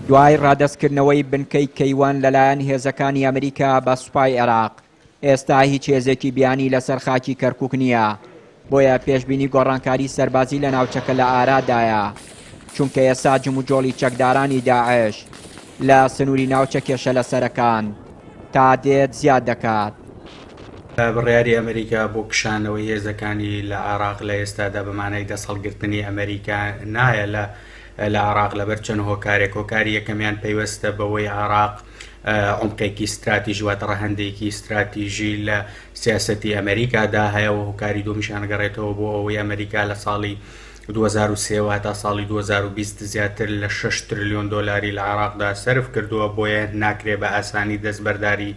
دوای ڕادەستکردنەوەی بنکەی کەیوان لەلایەن هێزەکانی ئەمریکا بە سوپای عێراق ئێستا هیچ هێزێکی بیانی لەسەر خاکی کەرکووک نییە، بۆیە پێشبینی گۆڕانکاری سەربازی لە ناوچەکە لە ئارادایە، چونکە ئێستا جم و جۆڵی چەکدارانی داعش لە سنووری ناوچە کێشە لە سەرەکان تا دێت زیاد دەکات. بڕیاری ئەمریکا بۆ کشانەوەی هێزەکانی لە عێراق لە ئێستادا بەمانای دەسەڵگرتنی ئەمریکا نایە لە عێراق لەبەر چەند هۆکارێک. هۆکاری یەکەمیان پەیوەستە بەوەی عێراق عمقێکی استراتیژی واتە ڕەهەندێکی استراتیژی لە سیاسەتی ئەمریکادا هەیە و هۆکاری دووەمیشان گەڕێتەوە بۆ ئەوەی ئەمریکا لە ساڵی 2003 تا ساڵی 2020 زیاتر لە 6 تریلیۆن دۆلاری لە عێراقدا سەرف کردووە، بۆیە ناکرێ بە ئاسانی دەستبەرداری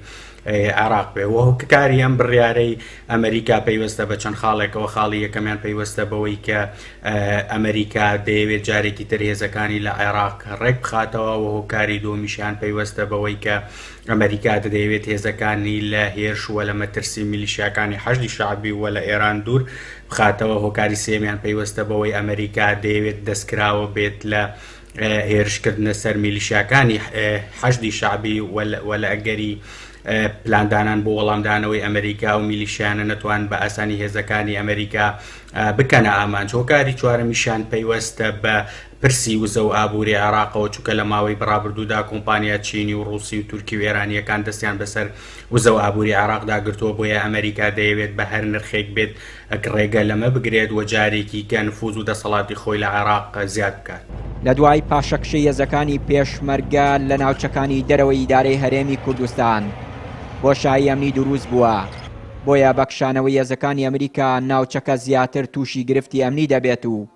عێراق بێ. و هۆکاری ئەم بڕیارەی ئەمریکا پەیوەستە بە چەند خاڵێکەوە. خاڵی یەکەمیان پەیوەستە بەوەی کە ئەمریکا دەیەوێت جارێکی تر هێزەکانی لە عێراق ڕێک بخاتەوە و هۆکاری دووەمیشیان پەیوەستە بەوەی کە ئەمریکا دەیەوێت هێزەکانی لە هێرش وە لە مەترسی میلیشیاکانی حەشدی شعبی وە لە ئێران دوور بخاتەوە. هۆکاری سێمیان پەیوەستە بەوەی ئەمریکا دەیەوێت دەستکراوە بێت لە هێرشکردنە سەر میلیشیاکانی حەشدی شعبی وە لە ئەگەری پلاندانان بۆ وەڵامدانەوەی ئەمریکا و میلیشیانە نەتوان بە ئاسانی هێزەکانی ئەمریکا بکەنە ئامانج. هۆکاری چوارەمیشان پەیوەستە بە پرسی وزە و ئابووری عێراقەوە، چونکە لە ماوەی بڕابردوودا کۆمپانیا چینی و ڕووسی و تورکی و ئێرانیەکان دەستیان بەسەر وزە و ئابووری عێراقدا گرتووە، بۆیە ئەمریکا دەیەوێت بە هەر نرخێک بێت ڕێگە لەمە بگرێت و جارێکی کە نفوذ و دەسەڵاتی خۆی لە عێراق زیاد بکات. لە دوای پاشەکشەی هێزەکانی پێشمەرگە لە ناوچەکانی دەرەوەی ئیدارەی هەرێمی کوردستان بۆشایی ئەمنی دروست بووە، بۆیە بە کشانەوەی هێزەکانی ئەمریکا ناوچەکە زیاتر تووشی گرفتی ئەمنی دەبێت و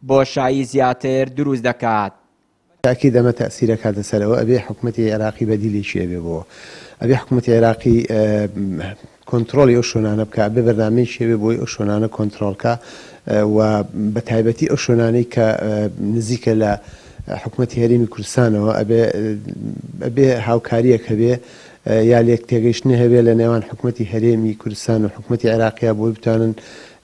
بۆشایی زیاتر دروست دەکات. تاکید ئەمە تەأسیرەکە لەسەرەوە ئەبێ حکوومەتی عێراقی بەدیلێکی ئەبێ بۆ ئەبێ حکوومەتی عێراقی کۆنتڕۆلی ئەو شوێنانە بکە، ئەبێ بەرنامەیەکی ئەبێ بۆی ئەو شوێنانە کۆنتڕۆڵکە و بە تایبەتی ئەو شوێنانەی کە نزیکە لە حکوومەتی هەرێمی کوردستانەوە ئەبێ هاوکاریەک هەبێ یا لێک تێگەیشتنی هەبێ لە نێوان حکوومەتی هەرێمی کوردستان و حکوومەتی عێراقیە بۆی بتوانن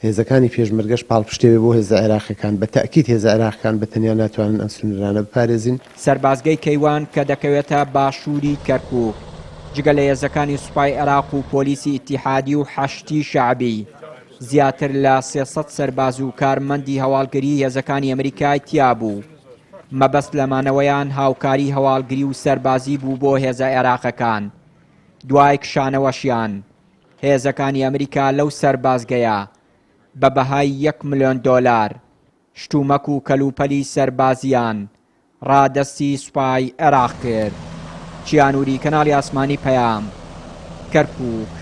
هێزەکانی پێشمەرگەش پاڵپشتێ بۆ هێزە عێراقیەکان. بە تاکید هێزە عێراقیەکان بەتەنیا ناتوانن ئەم سنوورانە بپارێزین. سەربازگەی کەیوان کە دەکەوێتە باشووری کەرکووک جگە لە هێزەکانی سوپای عێراق و پۆلیسی ئیتیحادی و حەشتی شعبی زیاتر لە 300 سەرباز و کارمەندی هەواڵگری هێزەکانی ئەمریکای تیا بوو. مەبەست لەمانەوەیان هاوکاری هەواڵگری و سەربازی بوو بۆ هێزە عێراقەکان. دوای کشانەوەشیان هێزەکانی ئەمریکا لەو سەربازگەیە بە بەهای 1 ملیۆن دۆلار شتومەک و کەلوپەلی سەربازیان ڕادەستی سوپای عێراق کرد. چیانووری کەناڵی ئاسمانی پەیام، کەرکووک.